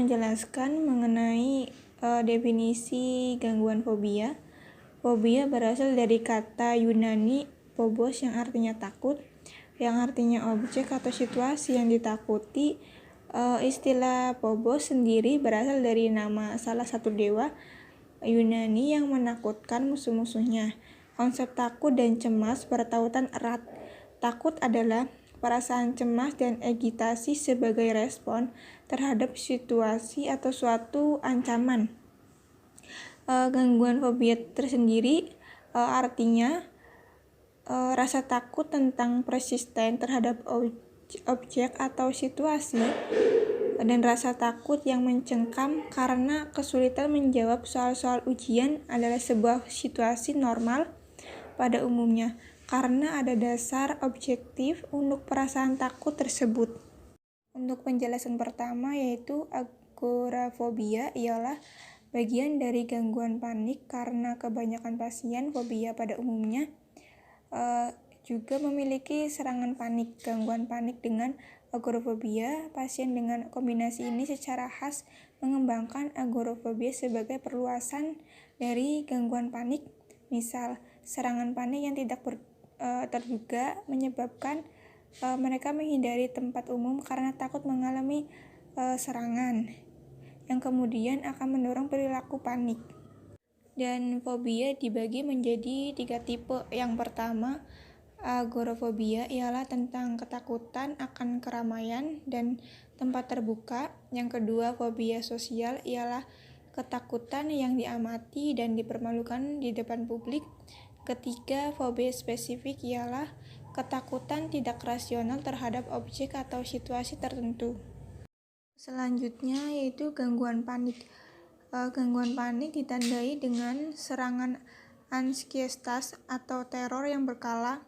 menjelaskan mengenai definisi gangguan fobia. Fobia berasal dari kata Yunani phobos yang artinya takut, yang artinya objek atau situasi yang ditakuti. Istilah phobos sendiri berasal dari nama salah satu dewa Yunani yang menakutkan musuh-musuhnya. Konsep takut dan cemas bertautan erat. Takut adalah perasaan cemas dan agitasi sebagai respon terhadap situasi atau suatu ancaman. Gangguan fobia tersendiri artinya rasa takut tentang persisten terhadap objek atau situasi, dan rasa takut yang mencengkam karena kesulitan menjawab soal-soal ujian adalah sebuah situasi normal pada umumnya, karena ada dasar objektif untuk perasaan takut tersebut. Untuk penjelasan pertama yaitu agorafobia ialah bagian dari gangguan panik karena kebanyakan pasien fobia pada umumnya juga memiliki serangan panik. Gangguan panik dengan agorafobia, pasien dengan kombinasi ini secara khas mengembangkan agorafobia sebagai perluasan dari gangguan panik. Misal, serangan panik yang tidak terduga menyebabkan mereka menghindari tempat umum karena takut mengalami serangan, yang kemudian akan mendorong perilaku panik. Dan fobia dibagi menjadi 3 tipe. Yang pertama, agorafobia ialah tentang ketakutan akan keramaian dan tempat terbuka. Yang kedua, fobia sosial ialah ketakutan yang diamati dan dipermalukan di depan publik. Ketiga, fobia spesifik ialah ketakutan tidak rasional terhadap objek atau situasi tertentu. Selanjutnya yaitu gangguan panik. Gangguan panik ditandai dengan serangan anxietas atau teror yang berkala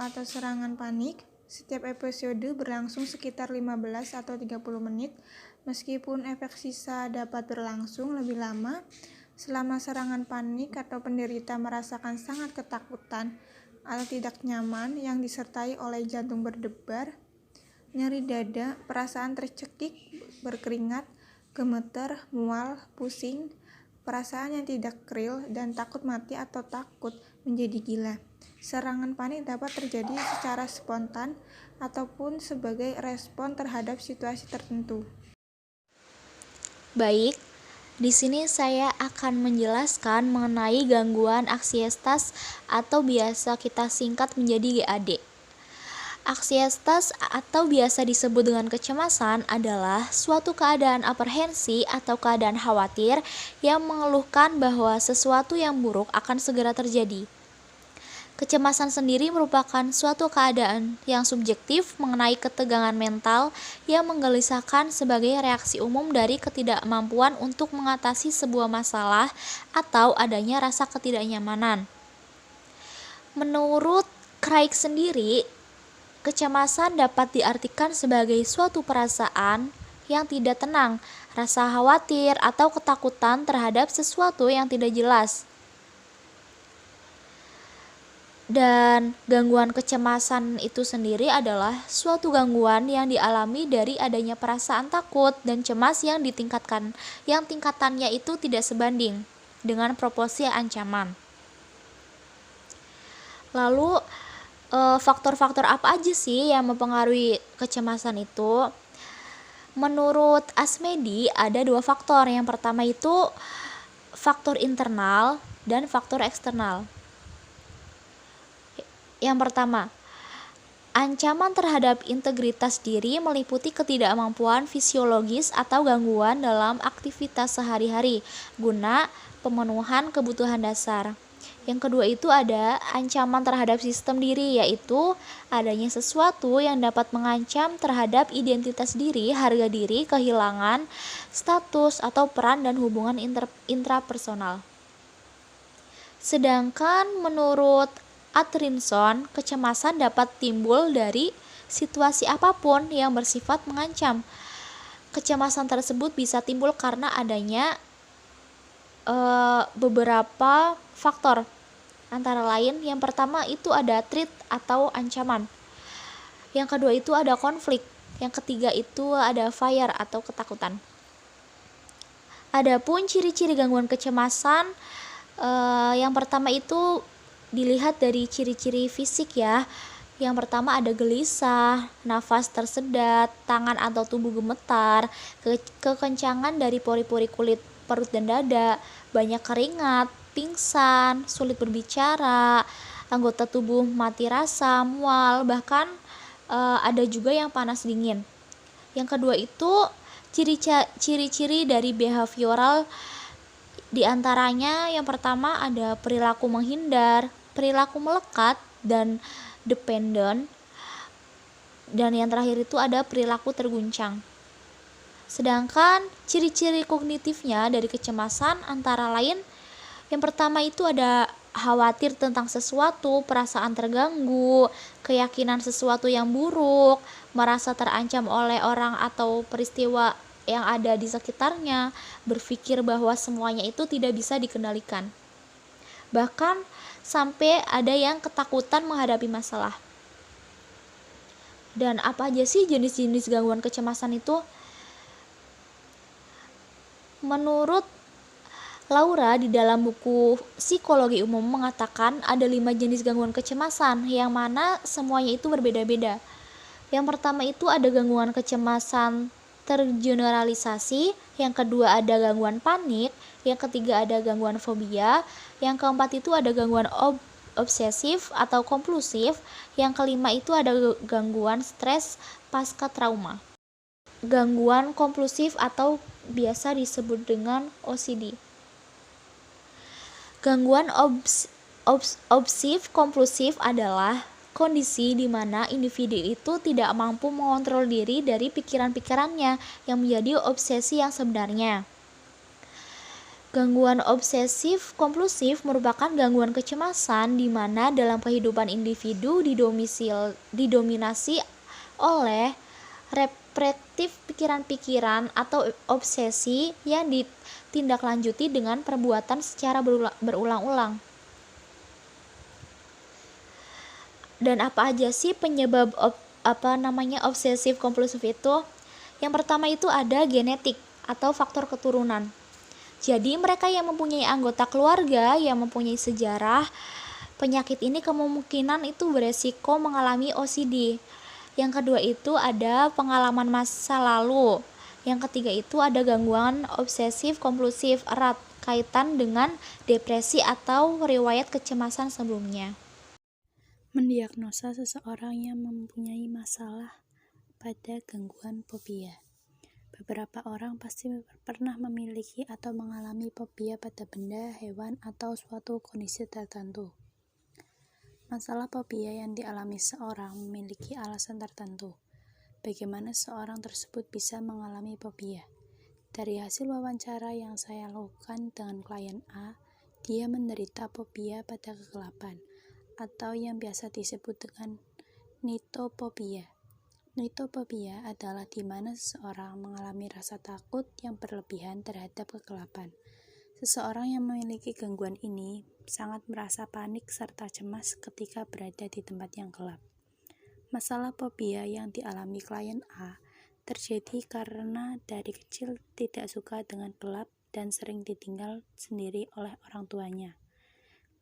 atau serangan panik. Setiap episode berlangsung sekitar 15 atau 30 menit. Meskipun efek sisa dapat berlangsung lebih lama, selama serangan panik atau penderita merasakan sangat ketakutan atau tidak nyaman yang disertai oleh jantung berdebar, nyeri dada, perasaan tercekik, berkeringat, gemeter, mual, pusing, perasaan yang tidak real, dan takut mati atau takut menjadi gila. Serangan panik dapat terjadi secara spontan ataupun sebagai respon terhadap situasi tertentu. Baik, di sini saya akan menjelaskan mengenai gangguan anxietas atau biasa kita singkat menjadi GAD. Anxietas atau biasa disebut dengan kecemasan adalah suatu keadaan aprehensi atau keadaan khawatir yang mengeluhkan bahwa sesuatu yang buruk akan segera terjadi. Kecemasan sendiri merupakan suatu keadaan yang subjektif mengenai ketegangan mental yang menggelisahkan sebagai reaksi umum dari ketidakmampuan untuk mengatasi sebuah masalah atau adanya rasa ketidaknyamanan. Menurut Craig sendiri, kecemasan dapat diartikan sebagai suatu perasaan yang tidak tenang, rasa khawatir atau ketakutan terhadap sesuatu yang tidak jelas. Dan gangguan kecemasan itu sendiri adalah suatu gangguan yang dialami dari adanya perasaan takut dan cemas yang tingkatannya itu tidak sebanding dengan proporsi ancaman. Lalu faktor-faktor apa aja sih yang mempengaruhi kecemasan itu? Menurut Asmedi ada 2 faktor. Yang pertama itu faktor internal dan faktor eksternal. Yang pertama, ancaman terhadap integritas diri meliputi ketidakmampuan fisiologis atau gangguan dalam aktivitas sehari-hari guna pemenuhan kebutuhan dasar. Yang kedua itu ada ancaman terhadap sistem diri, yaitu adanya sesuatu yang dapat mengancam terhadap identitas diri, harga diri, kehilangan, status, atau peran dan hubungan intrapersonal. Sedangkan menurut Atkinson, kecemasan dapat timbul dari situasi apapun yang bersifat mengancam. Kecemasan tersebut bisa timbul karena adanya beberapa faktor. Antara lain, yang pertama itu ada threat atau ancaman. Yang kedua itu ada konflik. Yang ketiga itu ada fire atau ketakutan. Adapun ciri-ciri gangguan kecemasan, yang pertama itu dilihat dari ciri-ciri fisik ya. Yang pertama ada gelisah, nafas tersedat, tangan atau tubuh gemetar, kekencangan dari pori-pori kulit perut dan dada, banyak keringat, pingsan, sulit berbicara, anggota tubuh mati rasa, mual, bahkan ada juga yang panas dingin. Yang kedua itu ciri-ciri dari behavioral, diantaranya yang pertama ada perilaku menghindar, perilaku melekat, dan dependent, dan yang terakhir itu ada perilaku terguncang. Sedangkan ciri-ciri kognitifnya dari kecemasan antara lain, yang pertama itu ada khawatir tentang sesuatu, perasaan terganggu, keyakinan sesuatu yang buruk, merasa terancam oleh orang atau peristiwa yang ada di sekitarnya, berpikir bahwa semuanya itu tidak bisa dikendalikan. Bahkan sampai ada yang ketakutan menghadapi masalah. Dan apa aja sih jenis-jenis gangguan kecemasan itu? Menurut Laura di dalam buku Psikologi Umum mengatakan ada 5 jenis gangguan kecemasan yang mana semuanya itu berbeda-beda. Yang pertama itu ada gangguan kecemasan tergeneralisasi, yang kedua ada gangguan panik, yang ketiga ada gangguan fobia, yang keempat itu ada gangguan obsesif atau kompulsif, yang kelima itu ada gangguan stres pasca trauma. Gangguan kompulsif atau biasa disebut dengan OCD. Gangguan obsesif kompulsif adalah kondisi di mana individu itu tidak mampu mengontrol diri dari pikiran-pikirannya yang menjadi obsesi yang sebenarnya. Gangguan obsesif kompulsif merupakan gangguan kecemasan di mana dalam kehidupan individu didominasi oleh repetitif pikiran-pikiran atau obsesi yang ditindaklanjuti dengan perbuatan secara berulang-ulang. Dan apa aja sih penyebab obsesif kompulsif itu? Yang pertama itu ada genetik atau faktor keturunan. Jadi mereka yang mempunyai anggota keluarga yang mempunyai sejarah penyakit ini kemungkinan itu beresiko mengalami OCD. Yang kedua itu ada pengalaman masa lalu. Yang ketiga itu ada gangguan obsesif kompulsif erat kaitan dengan depresi atau riwayat kecemasan sebelumnya. Mendiagnosa seseorang yang mempunyai masalah pada gangguan fobia. Beberapa orang pasti pernah memiliki atau mengalami fobia pada benda, hewan, atau suatu kondisi tertentu. Masalah fobia yang dialami seorang memiliki alasan tertentu. Bagaimana seorang tersebut bisa mengalami fobia? Dari hasil wawancara yang saya lakukan dengan klien A, dia menderita fobia pada kegelapan, atau yang biasa disebut dengan nitofobia. Nitofobia adalah di mana seseorang mengalami rasa takut yang berlebihan terhadap kegelapan. Seseorang yang memiliki gangguan ini sangat merasa panik serta cemas ketika berada di tempat yang gelap. Masalah fobia yang dialami klien A terjadi karena dari kecil tidak suka dengan gelap dan sering ditinggal sendiri oleh orang tuanya.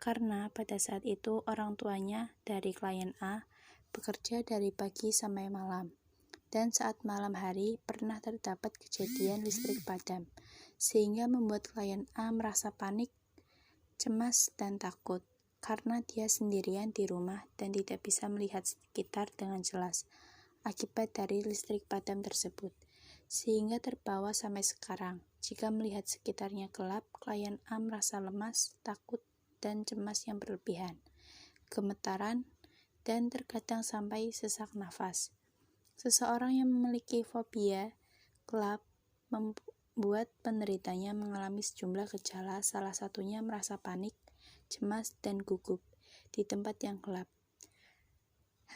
Karena pada saat itu orang tuanya dari klien A bekerja dari pagi sampai malam, dan saat malam hari pernah terdapat kejadian listrik padam, sehingga membuat klien A merasa panik, cemas, dan takut, karena dia sendirian di rumah dan tidak bisa melihat sekitar dengan jelas, akibat dari listrik padam tersebut, sehingga terbawa sampai sekarang. Jika melihat sekitarnya gelap, klien A merasa lemas, takut, dan cemas yang berlebihan, gemetaran, dan terkadang sampai sesak nafas. Seseorang yang memiliki fobia gelap membuat penderitanya mengalami sejumlah gejala, salah satunya merasa panik, cemas, dan gugup di tempat yang gelap.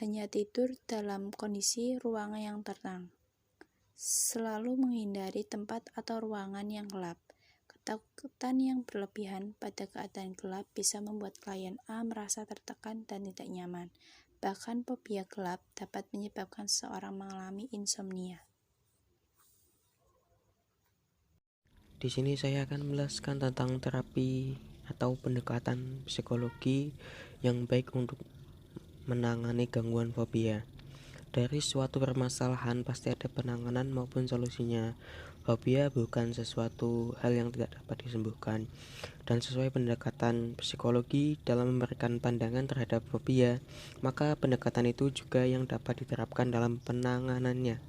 Hanya tidur dalam kondisi ruangan yang tenang. Selalu menghindari tempat atau ruangan yang gelap. Ketakutan yang berlebihan pada keadaan gelap bisa membuat klien A merasa tertekan dan tidak nyaman. Bahkan fobia gelap dapat menyebabkan seseorang mengalami insomnia. Di sini saya akan menjelaskan tentang terapi atau pendekatan psikologi yang baik untuk menangani gangguan fobia. Dari suatu permasalahan pasti ada penanganan maupun solusinya. Fobia bukan sesuatu hal yang tidak dapat disembuhkan. Dan sesuai pendekatan psikologi dalam memberikan pandangan terhadap fobia, maka pendekatan itu juga yang dapat diterapkan dalam penanganannya.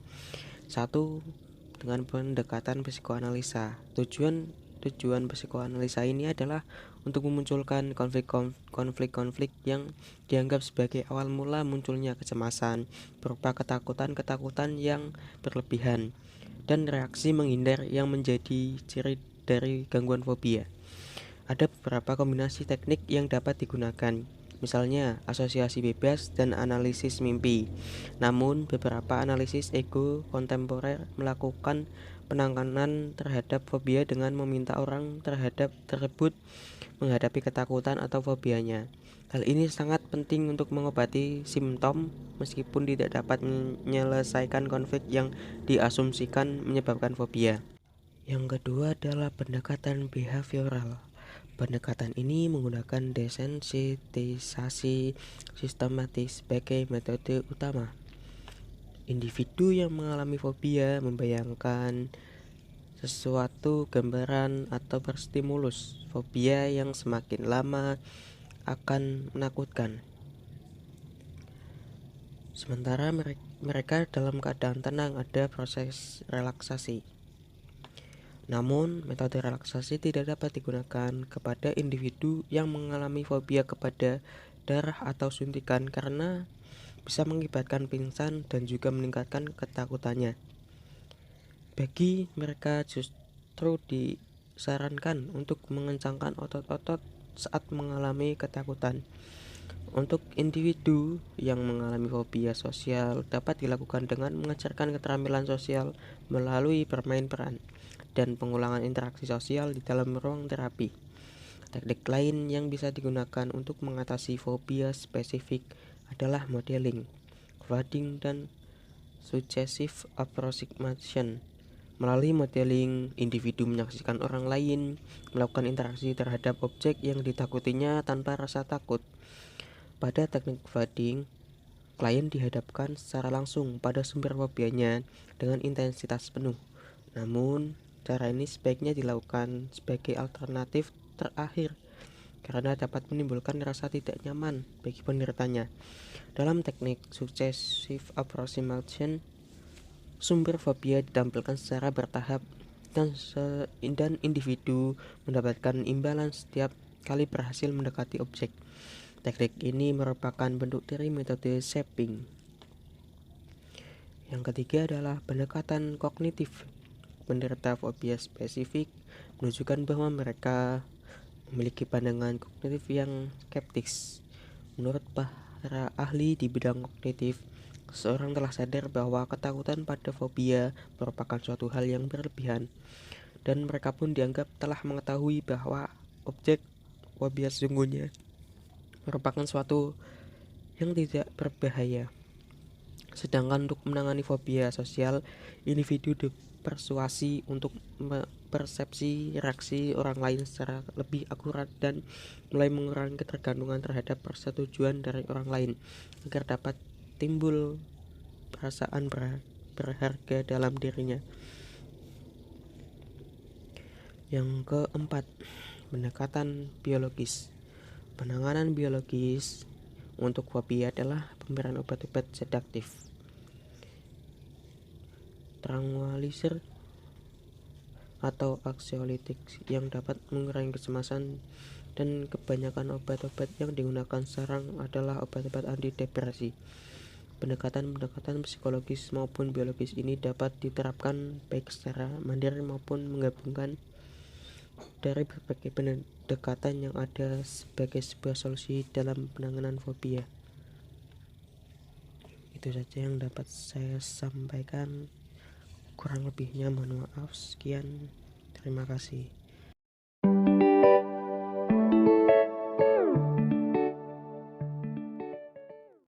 1. Dengan pendekatan psikoanalisa. Tujuan psikoanalisa ini adalah untuk memunculkan konflik-konflik yang dianggap sebagai awal mula munculnya kecemasan, berupa ketakutan yang berlebihan, dan reaksi menghindar yang menjadi ciri dari gangguan fobia. Ada beberapa kombinasi teknik yang dapat digunakan, misalnya asosiasi bebas dan analisis mimpi. Namun, beberapa analisis ego kontemporer melakukan penanganan terhadap fobia dengan meminta orang tersebut menghadapi ketakutan atau fobianya. Hal ini sangat penting untuk mengobati simptom meskipun tidak dapat menyelesaikan konflik yang diasumsikan menyebabkan fobia. Yang kedua adalah pendekatan behavioral. Pendekatan ini menggunakan desensitisasi sistematis sebagai metode utama. Individu yang mengalami fobia membayangkan sesuatu gambaran atau berstimulus fobia yang semakin lama akan menakutkan. Sementara mereka dalam keadaan tenang, ada proses relaksasi. Namun, metode relaksasi tidak dapat digunakan kepada individu yang mengalami fobia kepada darah atau suntikan karena bisa mengakibatkan pingsan dan juga meningkatkan ketakutannya. Bagi mereka justru disarankan untuk mengencangkan otot-otot saat mengalami ketakutan. Untuk individu yang mengalami fobia sosial dapat dilakukan dengan mengajarkan keterampilan sosial melalui bermain peran dan pengulangan interaksi sosial di dalam ruang terapi. Teknik lain yang bisa digunakan untuk mengatasi fobia spesifik adalah modeling, flooding, dan suggestive approximation. Melalui modeling, individu menyaksikan orang lain melakukan interaksi terhadap objek yang ditakutinya tanpa rasa takut. Pada teknik flooding, klien dihadapkan secara langsung pada sumber fobianya dengan intensitas penuh. Namun, cara ini sebaiknya dilakukan sebagai alternatif terakhir karena dapat menimbulkan rasa tidak nyaman bagi penderitanya. Dalam teknik successive approximation, sumber fobia ditampilkan secara bertahap dan individu mendapatkan imbalan setiap kali berhasil mendekati objek. Teknik ini merupakan bentuk dari metode shaping. Yang ketiga adalah pendekatan kognitif. Penderita fobia spesifik menunjukkan bahwa mereka memiliki pandangan kognitif yang skeptis. Menurut para ahli di bidang kognitif, seseorang telah sadar bahwa ketakutan pada fobia merupakan suatu hal yang berlebihan, dan mereka pun dianggap telah mengetahui bahwa objek fobia sesungguhnya merupakan suatu yang tidak berbahaya. Sedangkan untuk menangani fobia sosial, individu dipersuasi untuk mempersepsi reaksi orang lain secara lebih akurat dan mulai mengurangi ketergantungan terhadap persetujuan dari orang lain agar dapat timbul perasaan berharga dalam dirinya. Yang keempat, pendekatan biologis. Penanganan biologis untuk fobia adalah pemberian obat-obat sedaktif, tranquilizer, atau anxiolytic yang dapat mengurangi kecemasan, dan kebanyakan obat-obat yang digunakan sekarang adalah obat-obat antidepresi. Pendekatan psikologis maupun biologis ini dapat diterapkan baik secara mandiri maupun menggabungkan dari berbagai pendekatan yang ada sebagai sebuah solusi dalam penanganan fobia. Itu saja yang dapat saya sampaikan. Kurang lebihnya mohon maaf. Sekian, terima kasih.